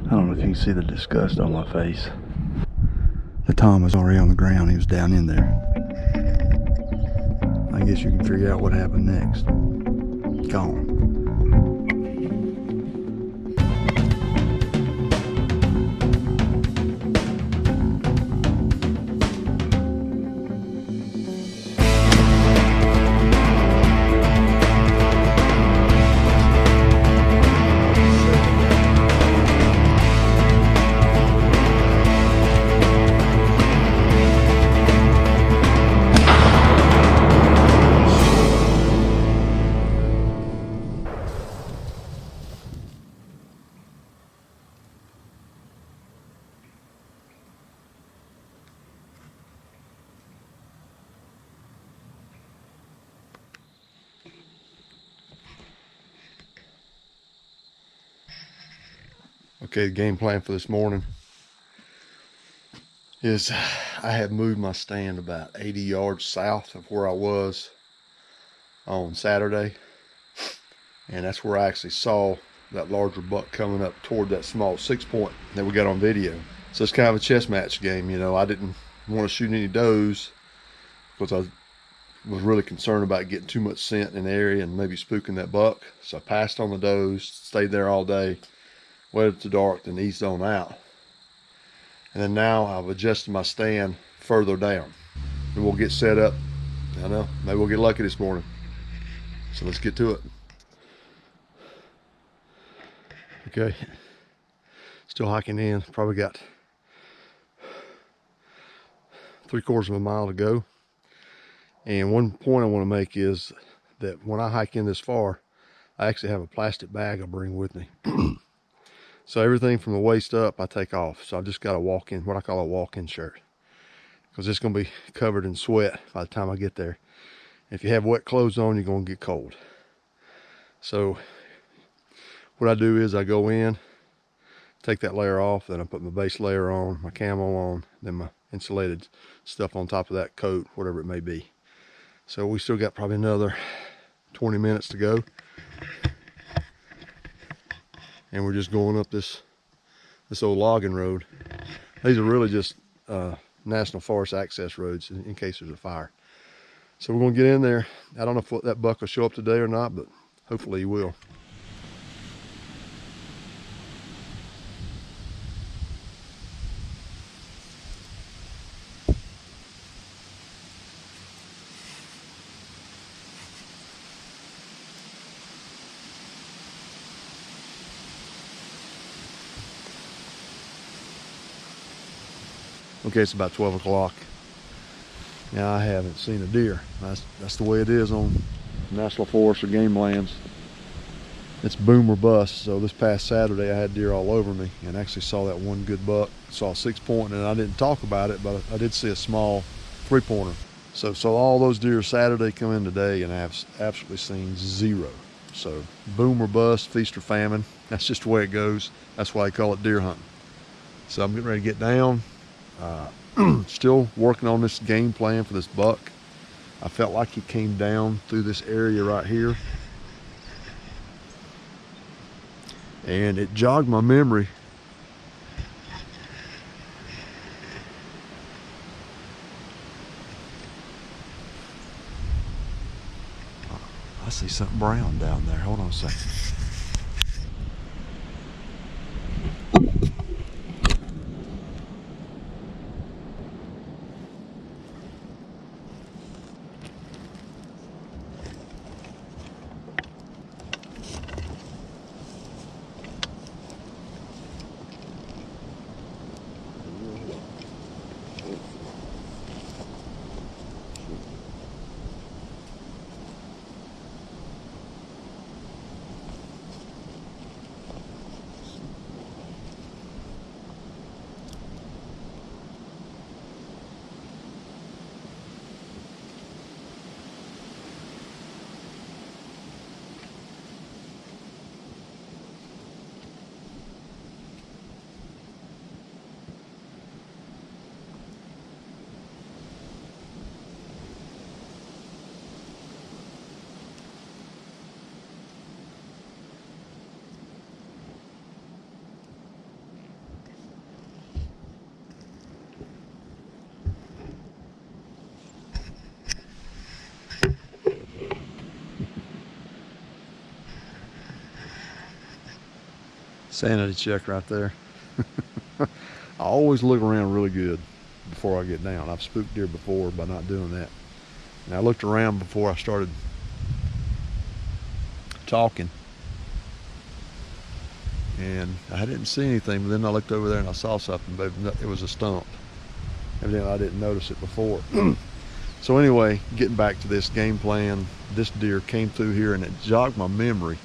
I don't know if you can see the disgust on my face. The Tom was already on the ground. He was down in there. I guess you can figure out what happened next. Gone. Okay, the game plan for this morning is I have moved my stand about 80 yards south of where I was on Saturday. And that's where I actually saw that larger buck coming up toward that small 6-point that we got on video. So it's kind of a chess match game, you know. I didn't want to shoot any does because I was really concerned about getting too much scent in the area and maybe spooking that buck. So I passed on the does, stayed there all day, waited to dark, then eased on out. And then now I've adjusted my stand further down. And we'll get set up. I don't know, maybe we'll get lucky this morning. So let's get to it. Okay, still hiking in, probably got 3/4 of a mile to go. And one point I want to make is that when I hike in this far, I actually have a plastic bag I bring with me. So everything from the waist up I take off. So I've just got a walk-in, what I call a walk-in shirt, because it's going to be covered in sweat by the time I get there. If you have wet clothes on, you're going to get cold. So what I do is I go in, take that layer off, then I put my base layer on, my camo on, then my insulated stuff on top of that coat, whatever it may be. So we still got probably another 20 minutes to go. And we're just going up this old logging road. These are really just National Forest access roads in case there's a fire. So we're gonna get in there. I don't know if that buck will show up today or not, but hopefully he will. Okay, it's about 12 o'clock. Now I haven't seen a deer. That's the way it is on national forest or game lands. It's boom or bust. So this past Saturday I had deer all over me and actually saw that one good buck. Saw a 6-point, and I didn't talk about it, but I did see a small 3-pointer. So all those deer Saturday come in today, and I've absolutely seen 0. So boom or bust, feast or famine. That's just the way it goes. That's why I call it deer hunting. So I'm getting ready to get down. Still working on this game plan for this buck. I felt like he came down through this area right here, and it jogged my memory. I see something brown down there. Hold on a second. Sanity check right there. I always look around really good before I get down. I've spooked deer before by not doing that. And I looked around before I started talking, and I didn't see anything, but then I looked over there and I saw something, but it was a stump. Evidently I didn't notice it before. So anyway, getting back to this game plan, this deer came through here and it jogged my memory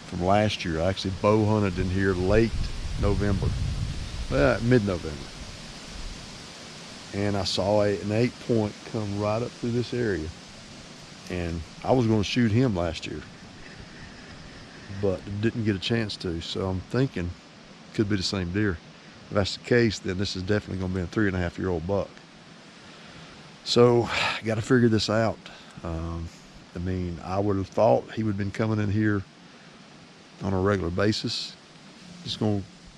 from last year. I actually bow hunted in here late November, mid-November. And I saw an 8-point come right up through this area. And I was going to shoot him last year, but didn't get a chance to. So I'm thinking it could be the same deer. If that's the case, then this is definitely going to be a 3.5-year-old buck. So got to figure this out. I mean, I would have thought he would have been coming in here on a regular basis.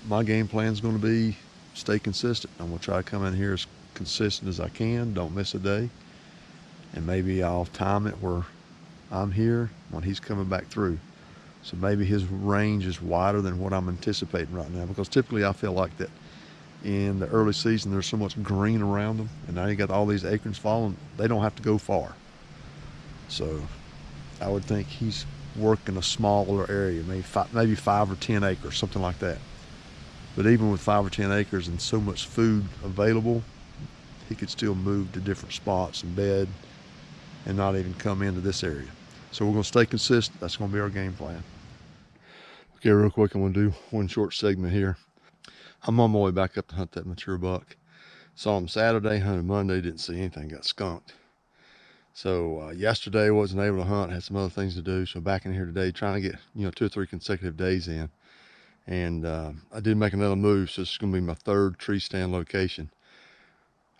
My game plan is going to be stay consistent. I'm going to try to come in here as consistent as I can. Don't miss a day. And maybe I'll time it where I'm here when he's coming back through. So maybe his range is wider than what I'm anticipating right now, because typically I feel like that in the early season there's so much green around them, and now you got all these acorns falling, they don't have to go far. So I would think he's working a smaller area, maybe 5 or 10 acres, something like that. But even with 5 or 10 acres and so much food available, he could still move to different spots and bed and not even come into this area. So we're going to stay consistent. That's going to be our game plan. Okay, real quick, I'm going to do one short segment here. I'm on my way back up to hunt that mature buck. Saw him Saturday, hunted Monday, didn't see anything, got skunked. So yesterday wasn't able to hunt, had some other things to do. So back in here today, trying to get 2 or 3 consecutive days in. And I did make another move, so this is going to be my 3rd tree stand location.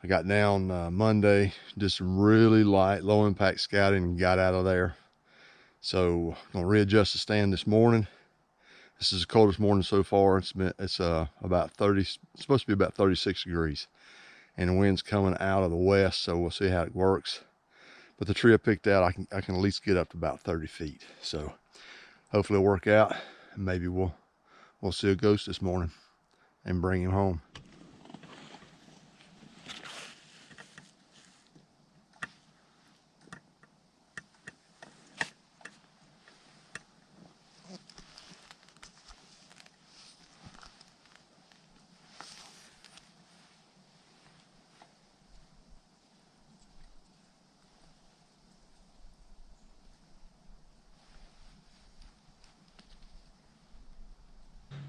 I got down Monday, did some really light, low impact scouting and got out of there. So I'm going to readjust the stand this morning. This is the coldest morning so far. It's about 30, it's supposed to be about 36 degrees. And the wind's coming out of the west, so we'll see how it works. But the tree I picked out, I can at least get up to about 30 feet. So hopefully it'll work out. And maybe we'll see a ghost this morning and bring him home.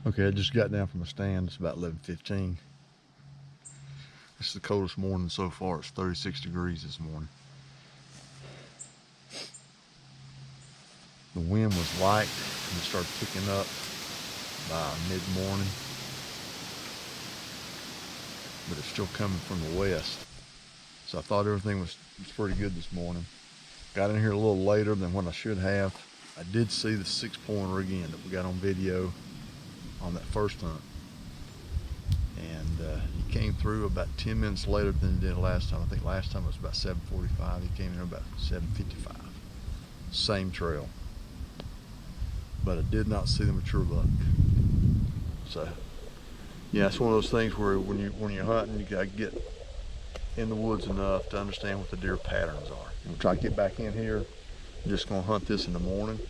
Okay, I just got down from the stand. It's about 11:15. This is the coldest morning so far. It's 36 degrees this morning. The wind was light and it started picking up by mid-morning, but it's still coming from the west. So I thought everything was pretty good this morning. Got in here a little later than what I should have. I did see the 6-pointer again that we got on video on that first hunt, and he came through about 10 minutes later than he did last time. I think last time it was about 7:45. He came in about 7:55. Same trail, but I did not see the mature buck. So yeah, it's one of those things where when you're hunting, you gotta get in the woods enough to understand what the deer patterns are. And we'll try to get back in here. I'm just gonna hunt this in the morning.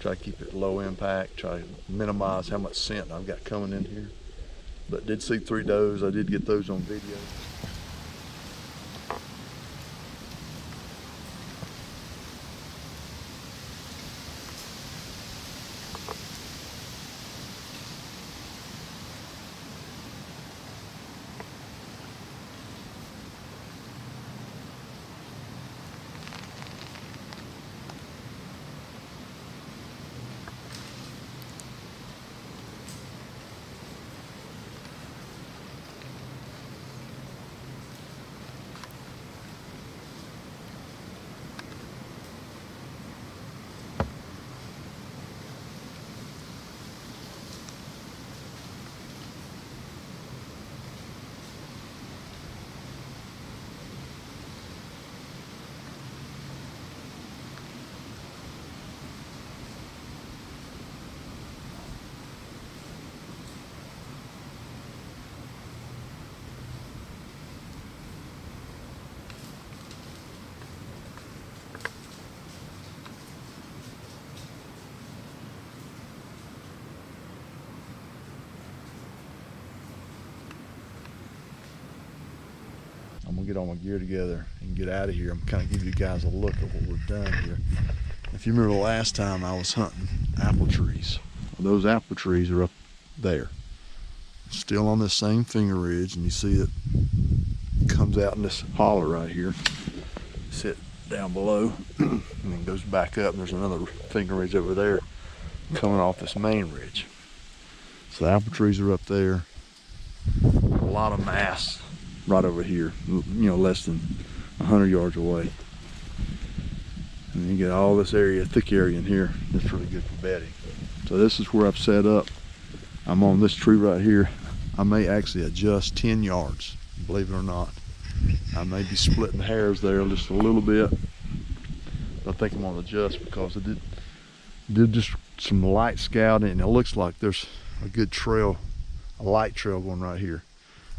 Try to keep it low impact, try to minimize how much scent I've got coming in here. But did see 3 does, I did get those on video. get all my gear together and get out of here. I'm kind of give you guys a look at what we've done here. If you remember the last time I was hunting apple trees, well, those apple trees are up there, still on this same finger ridge, and you see it comes out in this holler right here. Sit down below and then goes back up, and there's another finger ridge over there coming off this main ridge. So the apple trees are up there. A lot of mass right over here, you know, less than 100 yards away. And then you get all this area, thick area in here that's really good for bedding. So this is where I've set up. I'm on this tree right here. I may actually adjust 10 yards, believe it or not. I may be splitting hairs there just a little bit. But I think I'm gonna adjust because I did just some light scouting, and it looks like there's a good trail, a light trail going right here.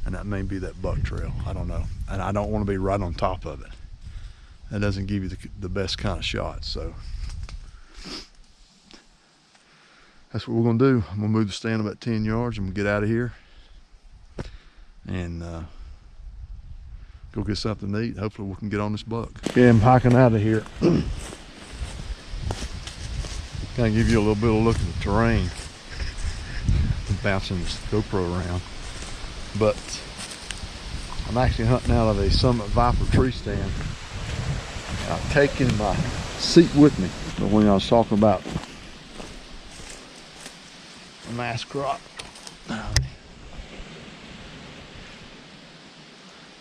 And that may be that buck trail, I don't know. And I don't want to be right on top of it. That doesn't give you the best kind of shot, so. That's what we're gonna do. I'm gonna move the stand about 10 yards. I'm gonna get out of here and go get something to eat. Hopefully we can get on this buck. Okay, I'm hiking out of here. Kind of give you a little bit of a look at the terrain. I'm bouncing this GoPro around. But I'm actually hunting out of a Summit Viper tree stand. And I've taken my seat with me. So when I was talking about a mass crop,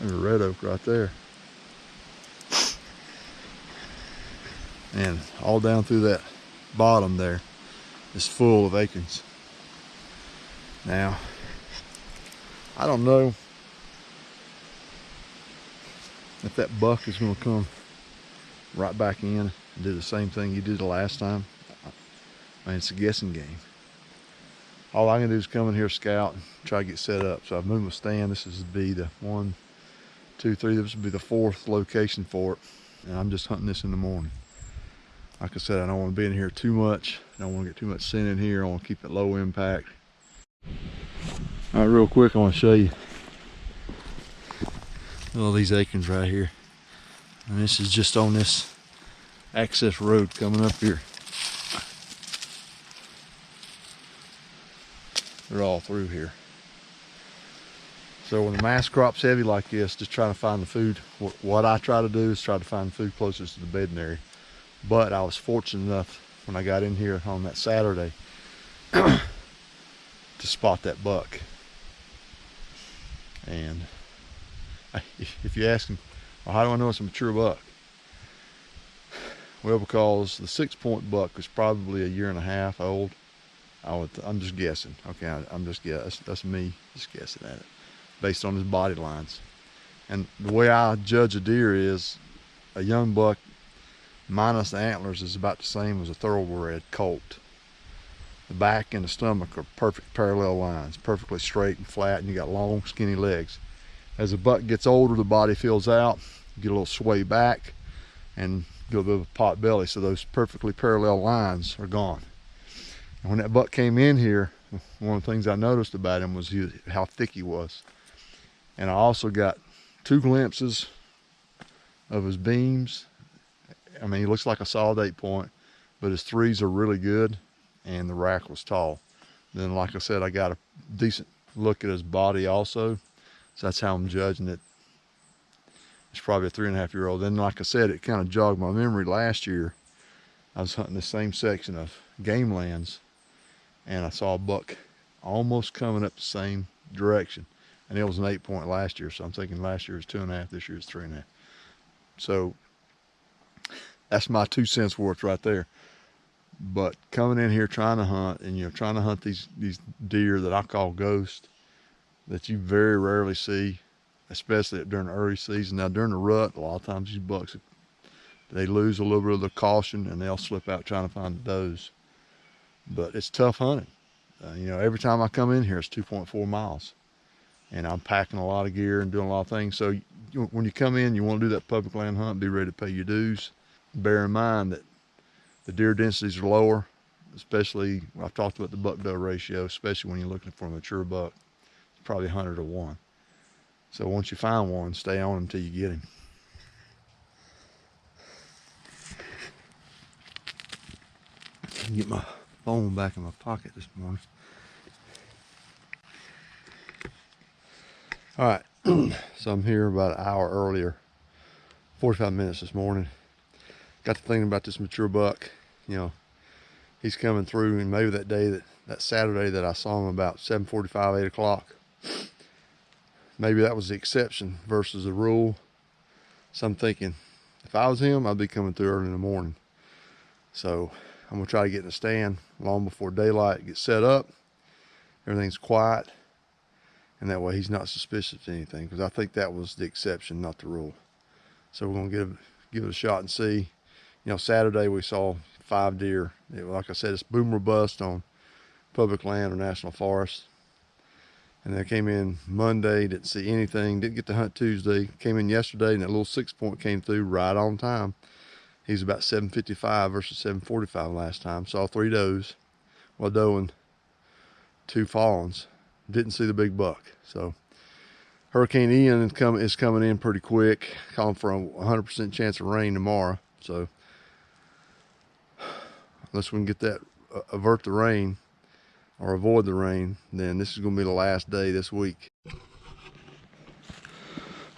there's a red oak right there. And all down through that bottom there is full of acorns. Now, I don't know if that buck is going to come right back in and do the same thing he did the last time. I mean, it's a guessing game. All I can do is come in here, scout, and try to get set up. So I've moved my stand. This is be the 1, 2, 3. This would be the 4th location for it. And I'm just hunting this in the morning. Like I said, I don't want to be in here too much. I don't want to get too much scent in here. I want to keep it low impact. All right, real quick, I want to show you all these acorns right here. And this is just on this access road coming up here. They're all through here. So when the mass crop's heavy like this, just trying to find the food. What I try to do is try to find food closest to the bedding area. But I was fortunate enough when I got in here on that Saturday to spot that buck. And if you ask him, well, how do I know it's a mature buck? Well, because the 6-point buck is probably 1.5 years old. I'm just guessing. Okay, I'm just guessing. That's me just guessing at it, based on his body lines. And the way I judge a deer is a young buck minus the antlers is about the same as a thoroughbred colt. The back and the stomach are perfect parallel lines, perfectly straight and flat, and you got long, skinny legs. As the buck gets older, the body fills out, you get a little sway back, and get a bit of a pot belly, so those perfectly parallel lines are gone. And when that buck came in here, one of the things I noticed about him was how thick he was. And I also got 2 glimpses of his beams. I mean, he looks like a solid 8-point, but his 3s are really good, and the rack was tall. Then, like I said, I got a decent look at his body also, so that's how I'm judging it. It's probably a 3.5-year-old. Then, like I said, it kind of jogged my memory. Last year, I was hunting the same section of game lands, and I saw a buck almost coming up the same direction, and it was an 8-point last year, so I'm thinking last year was 2.5, this year is 3.5. So that's my 2 cents worth right there. But coming in here trying to hunt, and trying to hunt these deer that I call ghosts, that you very rarely see, especially during the early season. Now during the rut, a lot of times these bucks, they lose a little bit of their caution and they'll slip out trying to find the does. But it's tough hunting. Every time I come in here, it's 2.4 miles, and I'm packing a lot of gear and doing a lot of things. So when you come in, you want to do that public land hunt, be ready to pay your dues. Bear in mind that the deer densities are lower, especially, I've talked about the buck-doe ratio, especially when you're looking for a mature buck. It's probably 100 to 1. So once you find one, stay on him until you get him. Get my phone back in my pocket this morning. All right, so I'm here about an hour earlier, 45 minutes this morning. Got to thinking about this mature buck. You know, he's coming through, and maybe that day, that Saturday that I saw him about 7:45, 8 o'clock, maybe that was the exception versus the rule. So I'm thinking, if I was him, I'd be coming through early in the morning. So I'm gonna try to get in the stand long before daylight gets set up. Everything's quiet, and that way he's not suspicious of anything, because I think that was the exception, not the rule. So we're gonna give it a shot and see. You know, Saturday we saw 5 deer. Like I said, it's boom or bust on public land or national forest. And then I came in Monday, didn't see anything, didn't get to hunt Tuesday. Came in yesterday, and that little 6-point came through right on time. He's about 7:55 versus 7:45 last time. Saw 3 does, well, doe and 2 fawns. Didn't see the big buck. So Hurricane Ian is coming in pretty quick, calling for a 100% chance of rain tomorrow. So unless we can get that, avert the rain or avoid the rain, then this is going to be the last day this week.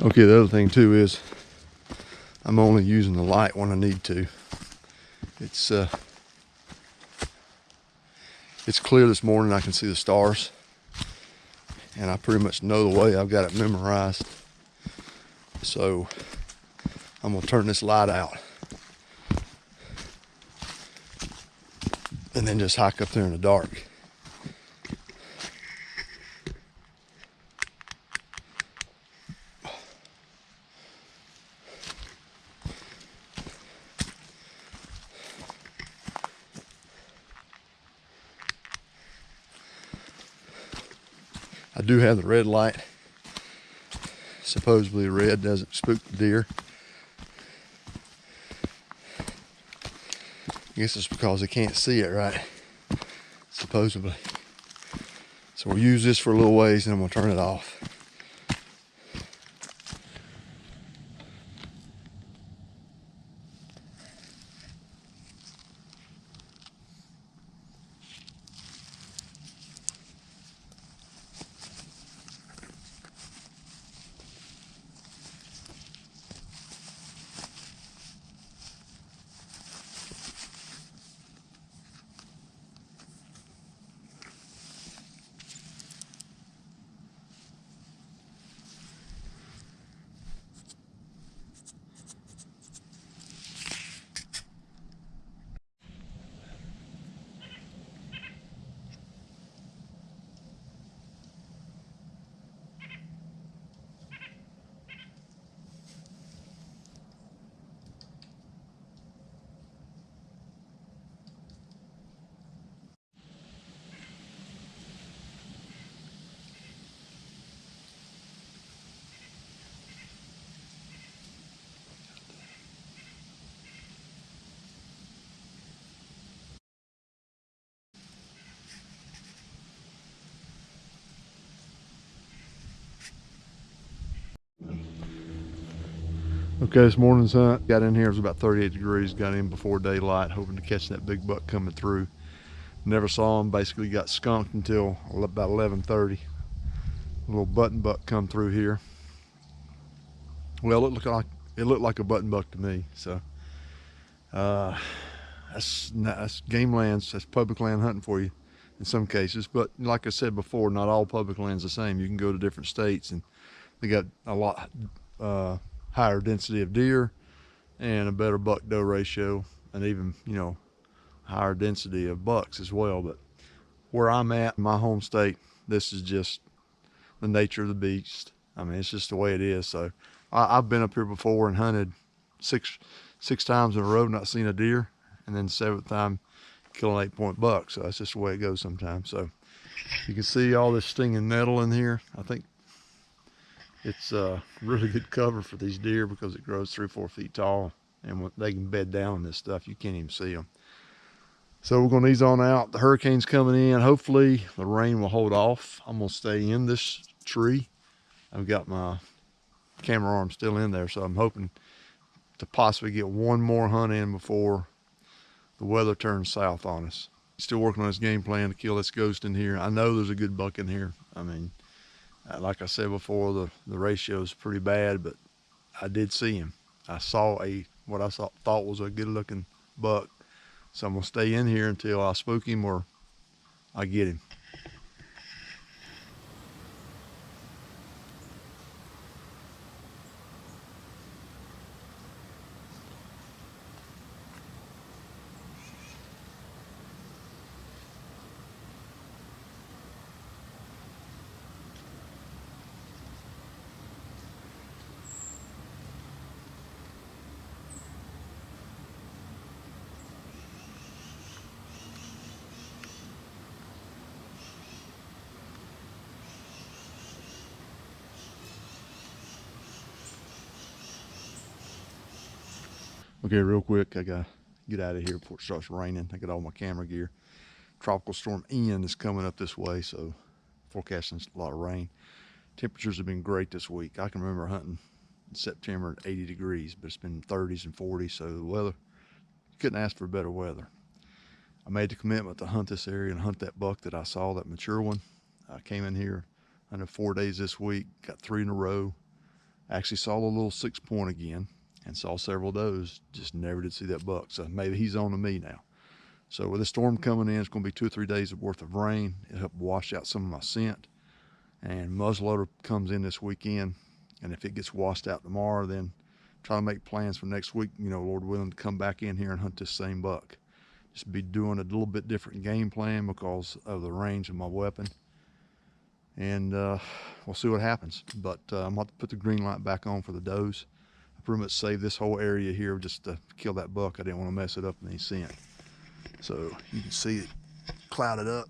Okay, the other thing too is I'm only using the light when I need to. It's clear this morning. I can see the stars, and I pretty much know the way. I've got it memorized. So I'm gonna turn this light out and then just hike up there in the dark. I do have the red light. Supposedly red doesn't spook the deer. I guess it's because they can't see it right, supposedly. So we'll use this for a little ways, and I'm gonna turn it off. Okay, this morning's hunt, got in here, it was about 38 degrees, got in before daylight, hoping to catch that big buck coming through. Never saw him, basically got skunked until about 11:30. A little button buck come through here. Well, it looked like a button buck to me. So that's game lands, that's public land hunting for you in some cases. But like I said before, not all public land's the same. You can go to different states and they got a lot higher density of deer and a better buck doe ratio, and even, you know, higher density of bucks as well. But where I'm at in my home state, this is just the nature of the beast. I mean, it's just the way it is. So I've been up here before and hunted six times in a row, not seen a deer, and then the 7th time killing 8-point buck. So that's just the way it goes sometimes. So you can see all this stinging nettle in here. I think it's really good cover for these deer because it grows 3 or 4 feet tall, and when they can bed down in this stuff, you can't even see them. So we're gonna ease on out. The hurricane's coming in. Hopefully the rain will hold off. I'm gonna stay in this tree I've got my camera arm still in there, so I'm hoping to possibly get one more hunt in before the weather turns south on us. Still working on this game plan to kill this ghost in here. I know there's a good buck in here. I mean, like I said before, the ratio is pretty bad, but I did see him. I saw what I thought was a good looking buck. So I'm gonna stay in here until I spook him or I get him. Okay, real quick, I gotta get out of here before it starts raining. I got all my camera gear. Tropical storm Ian is coming up this way, so forecasting a lot of rain. Temperatures have been great this week. I can remember hunting in September at 80 degrees, but it's been 30s and 40s, so the weather, couldn't ask for better weather. I made the commitment to hunt this area and hunt that buck that I saw, that mature one. I came in here, hunted 4 days this week, got 3 in a row. I actually saw the little 6-point again and saw several does, just never did see that buck. So maybe he's on to me now. So with the storm coming in, it's going to be 2 or 3 days worth of rain. It'll help wash out some of my scent. And muzzleloader comes in this weekend, and if it gets washed out tomorrow, then try to make plans for next week, Lord willing, to come back in here and hunt this same buck. Just be doing a little bit different game plan because of the range of my weapon. And we'll see what happens. But I'm about to put the green light back on for the does. I pretty much saved this whole area here just to kill that buck. I didn't want to mess it up in any scent. So you can see it clouded up.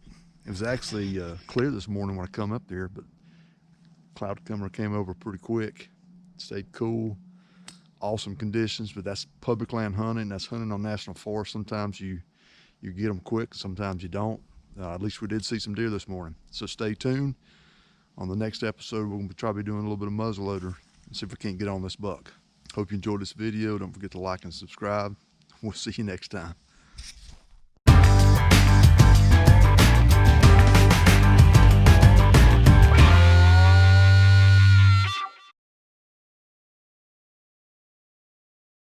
It was actually clear this morning when I come up there, but cloud cover came over pretty quick. It stayed cool. Awesome conditions, but that's public land hunting. That's hunting on national forest. Sometimes you get them quick, sometimes you don't. At least we did see some deer this morning. So stay tuned. On the next episode, we're going to try to be doing a little bit of muzzleloader and see if we can't get on this buck. Hope you enjoyed this video. Don't forget to like and subscribe. We'll see you next time.